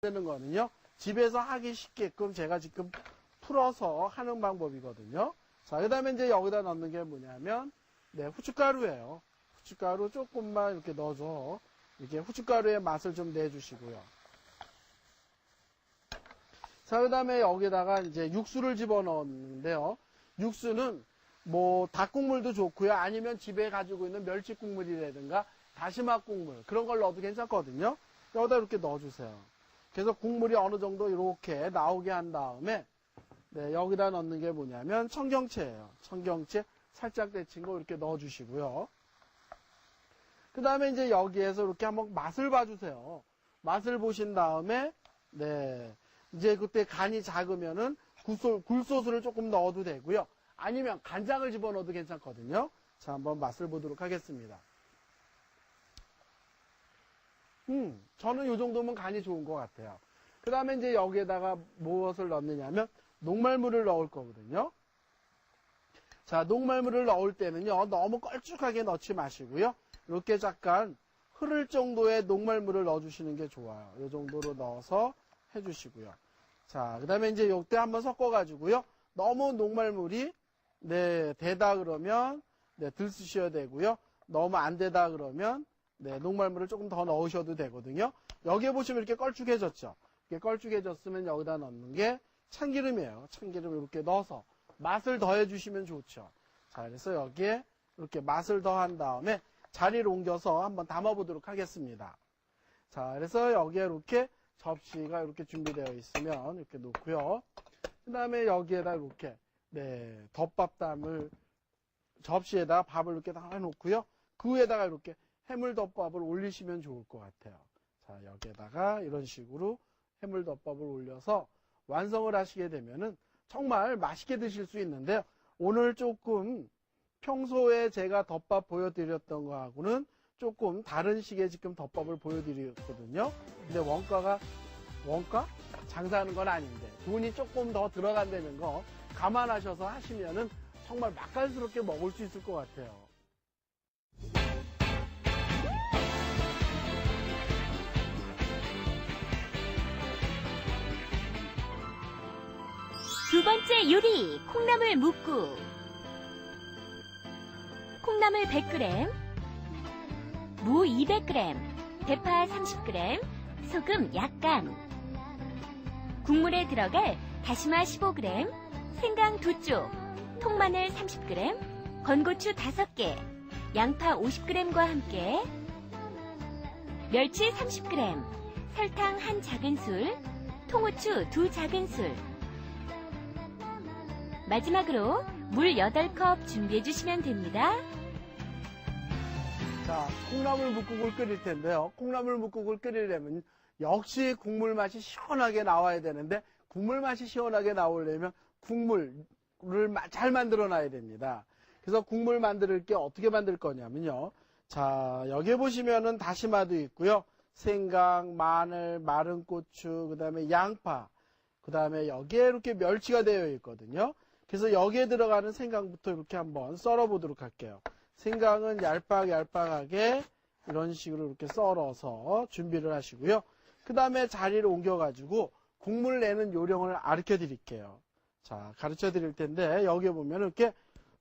되는 거는요, 집에서 하기 쉽게끔 제가 지금 풀어서 하는 방법이거든요. 자, 그 다음에 이제 여기다 넣는 게 뭐냐면, 네, 후춧가루예요. 후춧가루 조금만 이렇게 넣어줘. 이렇게 후춧가루의 맛을 좀 내주시고요. 자, 그 다음에 여기다가 이제 육수를 집어넣었는데요. 육수는 뭐 닭국물도 좋고요. 아니면 집에 가지고 있는 멸치국물이라든가 다시마 국물 그런 걸 넣어도 괜찮거든요. 여기다 이렇게 넣어주세요. 그래서 국물이 어느 정도 이렇게 나오게 한 다음에 네, 여기다 넣는 게 뭐냐면 청경채예요. 청경채 살짝 데친 거 이렇게 넣어주시고요. 그 다음에 이제 여기에서 이렇게 한번 맛을 봐주세요. 맛을 보신 다음에 네, 이제 그때 간이 작으면은 굴소스를 조금 넣어도 되고요. 아니면 간장을 집어넣어도 괜찮거든요. 자, 한번 맛을 보도록 하겠습니다. 저는 이 정도면 간이 좋은 것 같아요. 그 다음에 이제 여기에다가 무엇을 넣느냐면 녹말물을 넣을 거거든요. 자, 녹말물을 넣을 때는요, 너무 걸쭉하게 넣지 마시고요. 이렇게 잠깐 흐를 정도의 녹말물을 넣어주시는 게 좋아요. 이 정도로 넣어서 해주시고요. 자, 그 다음에 이제 이때 한번 섞어가지고요. 너무 녹말물이 네, 되다 그러면 네, 들 쓰셔야 되고요. 너무 안 되다 그러면 네, 녹말물을 조금 더 넣으셔도 되거든요. 여기에 보시면 이렇게 걸쭉해졌죠. 이렇게 걸쭉해졌으면 여기다 넣는 게 참기름이에요. 참기름 이렇게 넣어서 맛을 더해 주시면 좋죠. 자, 그래서 여기에 이렇게 맛을 더한 다음에 자리를 옮겨서 한번 담아 보도록 하겠습니다. 자, 그래서 여기에 이렇게 접시가 이렇게 준비되어 있으면 이렇게 놓고요. 그 다음에 여기에다 이렇게 네, 덮밥담을 접시에다가 밥을 이렇게 다 해놓고요. 그 위에다가 이렇게 해물덮밥을 올리시면 좋을 것 같아요. 자, 여기에다가 이런 식으로 해물덮밥을 올려서 완성을 하시게 되면은 정말 맛있게 드실 수 있는데요. 오늘 조금 평소에 제가 덮밥 보여드렸던 거하고는 조금 다른 식의 지금 덮밥을 보여드렸거든요. 근데 원가? 장사하는 건 아닌데 돈이 조금 더 들어간다는 거 감안하셔서 하시면은 정말 맛깔스럽게 먹을 수 있을 것 같아요. 두 번째 요리, 콩나물 묵국. 콩나물 100g, 무 200g, 대파 30g, 소금 약간. 국물에 들어갈 다시마 15g, 생강 2쪽, 통마늘 30g, 건고추 5개, 양파 50g과 함께 멸치 30g, 설탕 1 작은술, 통후추 2 작은술. 마지막으로 물 8컵 준비해 주시면 됩니다. 자, 콩나물 묵국을 끓일 텐데요. 콩나물 묵국을 끓이려면 역시 국물 맛이 시원하게 나와야 되는데 국물 맛이 시원하게 나오려면 국물을 잘 만들어 놔야 됩니다. 그래서 국물 만들 게 어떻게 만들 거냐면요. 자, 여기 보시면은 다시마도 있고요. 생강, 마늘, 마른 고추, 그 다음에 양파, 그 다음에 여기에 이렇게 멸치가 되어 있거든요. 그래서 여기에 들어가는 생강부터 이렇게 한번 썰어 보도록 할게요. 생강은 얄팍하게 이런 식으로 이렇게 썰어서 준비를 하시고요. 그 다음에 자리를 옮겨가지고 국물 내는 요령을 가르쳐 드릴게요. 자, 가르쳐 드릴 텐데 여기 보면 이렇게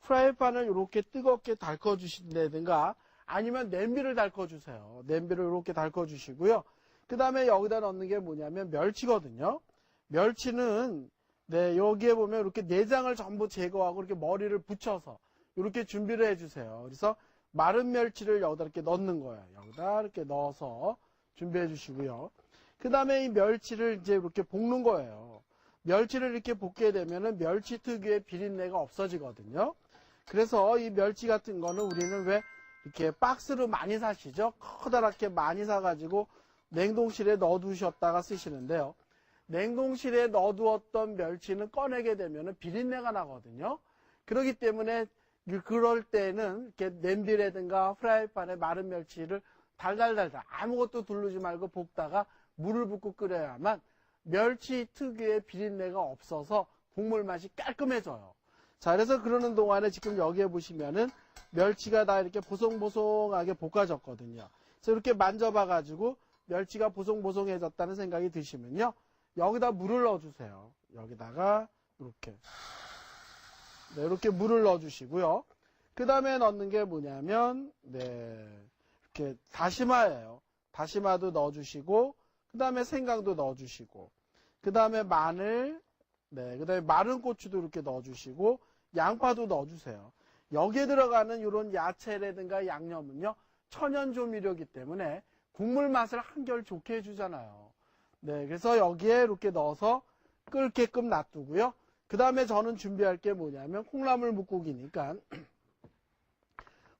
프라이팬을 이렇게 뜨겁게 달궈 주신다든가 아니면 냄비를 달궈 주세요. 냄비를 이렇게 달궈 주시고요. 그 다음에 여기다 넣는 게 뭐냐면 멸치거든요. 멸치는 네, 여기에 보면 이렇게 내장을 전부 제거하고 이렇게 머리를 붙여서 이렇게 준비를 해주세요. 그래서 마른 멸치를 여기다 이렇게 넣는 거예요. 여기다 이렇게 넣어서 준비해 주시고요. 그 다음에 이 멸치를 이제 이렇게 볶는 거예요. 멸치를 이렇게 볶게 되면은 멸치 특유의 비린내가 없어지거든요. 그래서 이 멸치 같은 거는 우리는 왜 이렇게 박스로 많이 사시죠? 커다랗게 많이 사가지고 냉동실에 넣어두셨다가 쓰시는데요. 냉동실에 넣어두었던 멸치는 꺼내게 되면 비린내가 나거든요. 그렇기 때문에 그럴 때는 이렇게 냄비라든가 프라이팬에 마른 멸치를 달달달달 아무것도 두르지 말고 볶다가 물을 붓고 끓여야만 멸치 특유의 비린내가 없어서 국물 맛이 깔끔해져요. 자, 그래서 그러는 동안에 지금 여기에 보시면은 멸치가 다 이렇게 보송보송하게 볶아졌거든요. 그래서 이렇게 만져봐 가지고 멸치가 보송보송해졌다는 생각이 드시면요. 여기다 물을 넣어주세요. 여기다가 이렇게. 네, 이렇게 물을 넣어주시고요. 그 다음에 넣는 게 뭐냐면, 네, 이렇게 다시마예요. 다시마도 넣어주시고, 그 다음에 생강도 넣어주시고, 그 다음에 마늘, 네, 그 다음에 마른 고추도 이렇게 넣어주시고, 양파도 넣어주세요. 여기에 들어가는 이런 야채라든가 양념은요, 천연 조미료이기 때문에 국물 맛을 한결 좋게 해주잖아요. 네, 그래서 여기에 이렇게 넣어서 끓게끔 놔두고요. 그 다음에 저는 준비할 게 뭐냐면 콩나물 묵국이니까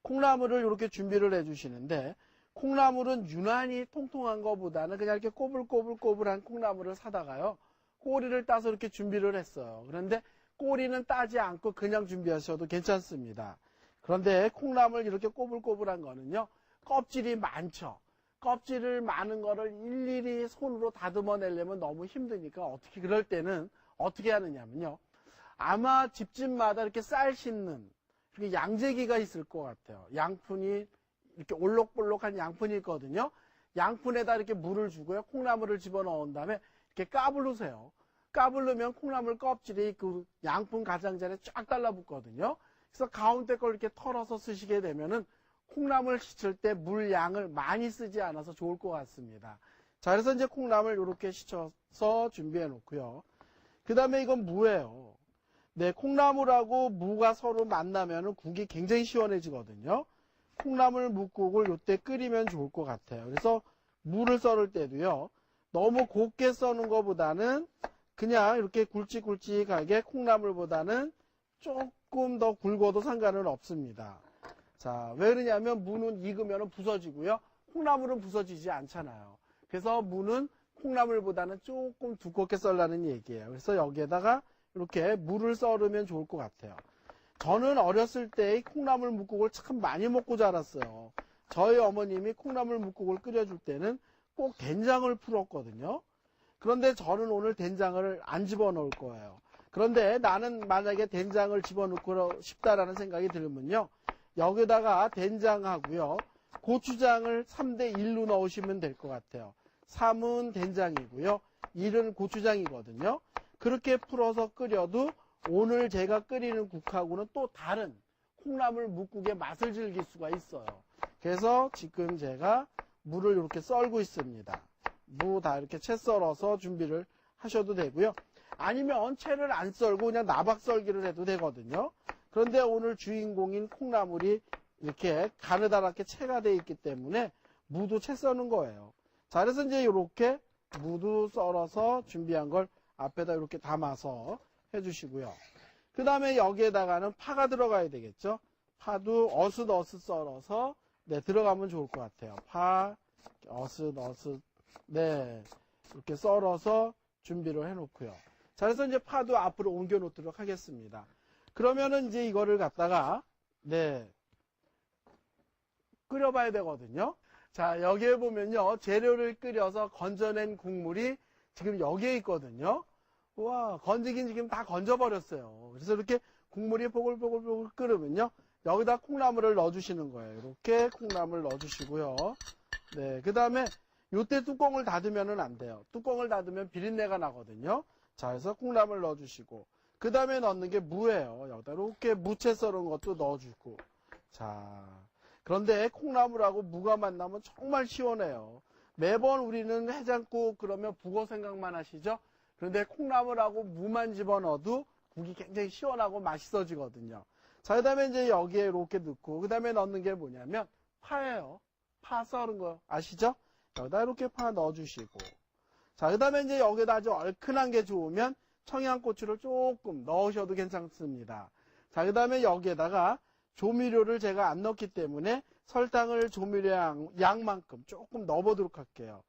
콩나물을 이렇게 준비를 해주시는데 콩나물은 유난히 통통한 것보다는 그냥 이렇게 꼬불꼬불꼬불한 콩나물을 사다가요. 꼬리를 따서 이렇게 준비를 했어요. 그런데 꼬리는 따지 않고 그냥 준비하셔도 괜찮습니다. 그런데 콩나물 이렇게 꼬불꼬불한 거는요. 껍질이 많죠. 껍질을 많은 거를 일일이 손으로 다듬어 내려면 너무 힘드니까 어떻게 그럴 때는 어떻게 하느냐면요. 아마 집집마다 이렇게 쌀 씻는 이렇게 양재기가 있을 것 같아요. 양푼이 이렇게 올록볼록한 양푼이 있거든요. 양푼에다 이렇게 물을 주고요. 콩나물을 집어넣은 다음에 이렇게 까부르세요. 까부르면 콩나물 껍질이 그 양푼 가장자리에 쫙 달라붙거든요. 그래서 가운데 걸 이렇게 털어서 쓰시게 되면은 콩나물 씻을 때 물 양을 많이 쓰지 않아서 좋을 것 같습니다. 자, 그래서 이제 콩나물 이렇게 씻어서 준비해 놓고요. 그 다음에 이건 무예요. 네, 콩나물하고 무가 서로 만나면은 국이 굉장히 시원해지거든요. 콩나물 묵국을 이때 끓이면 좋을 것 같아요. 그래서 무를 썰을 때도요. 너무 곱게 써는 것보다는 그냥 이렇게 굵직굵직하게 콩나물보다는 조금 더 굵어도 상관은 없습니다. 자, 왜 그러냐면 무는 익으면 부서지고요. 콩나물은 부서지지 않잖아요. 그래서 무는 콩나물보다는 조금 두껍게 썰라는 얘기예요. 그래서 여기에다가 이렇게 무를 썰으면 좋을 것 같아요. 저는 어렸을 때 콩나물 묵국을 참 많이 먹고 자랐어요. 저희 어머님이 콩나물 묵국을 끓여줄 때는 꼭 된장을 풀었거든요. 그런데 저는 오늘 된장을 안 집어넣을 거예요. 그런데 나는 만약에 된장을 집어넣고 싶다라는 생각이 들면요. 여기다가 된장하고요. 고추장을 3대1로 넣으시면 될 것 같아요. 3은 된장이고요. 1은 고추장이거든요. 그렇게 풀어서 끓여도 오늘 제가 끓이는 국하고는 또 다른 콩나물 묵국의 맛을 즐길 수가 있어요. 그래서 지금 제가 무를 이렇게 썰고 있습니다. 무 다 이렇게 채 썰어서 준비를 하셔도 되고요. 아니면 채를 안 썰고 그냥 나박 썰기를 해도 되거든요. 그런데 오늘 주인공인 콩나물이 이렇게 가느다랗게 채가 되어 있기 때문에 무도 채 써는 거예요. 자, 그래서 이제 이렇게 무도 썰어서 준비한 걸 앞에다 이렇게 담아서 해주시고요. 그 다음에 여기에다가는 파가 들어가야 되겠죠. 파도 어슷어슷 썰어서 네, 들어가면 좋을 것 같아요. 파 어슷어슷 네, 이렇게 썰어서 준비를 해놓고요. 자, 그래서 이제 파도 앞으로 옮겨 놓도록 하겠습니다. 그러면은 이제 이거를 갖다가 네, 끓여봐야 되거든요. 자, 여기에 보면요. 재료를 끓여서 건져낸 국물이 지금 여기에 있거든요. 우와, 건지긴 지금 다 건져버렸어요. 그래서 이렇게 국물이 보글보글 끓으면요. 여기다 콩나물을 넣어주시는 거예요. 이렇게 콩나물 넣어주시고요. 네, 그 다음에 요때 뚜껑을 닫으면 안 돼요. 뚜껑을 닫으면 비린내가 나거든요. 자, 그래서 콩나물 넣어주시고 그 다음에 넣는 게 무예요. 여기다 이렇게 무채 썰은 것도 넣어주고 자, 그런데 콩나물하고 무가 만나면 정말 시원해요. 매번 우리는 해장국 그러면 북어 생각만 하시죠? 그런데 콩나물하고 무만 집어넣어도 국이 굉장히 시원하고 맛있어지거든요. 자, 그 다음에 이제 여기에 이렇게 넣고 그 다음에 넣는 게 뭐냐면 파예요. 파 썰은 거 아시죠? 여기다 이렇게 파 넣어주시고 자, 그 다음에 이제 여기다 아주 얼큰한 게 좋으면 청양고추를 조금 넣으셔도 괜찮습니다. 자, 그 다음에 여기에다가 조미료를 제가 안 넣기 때문에 설탕을 조미료 양만큼 조금 넣어보도록 할게요.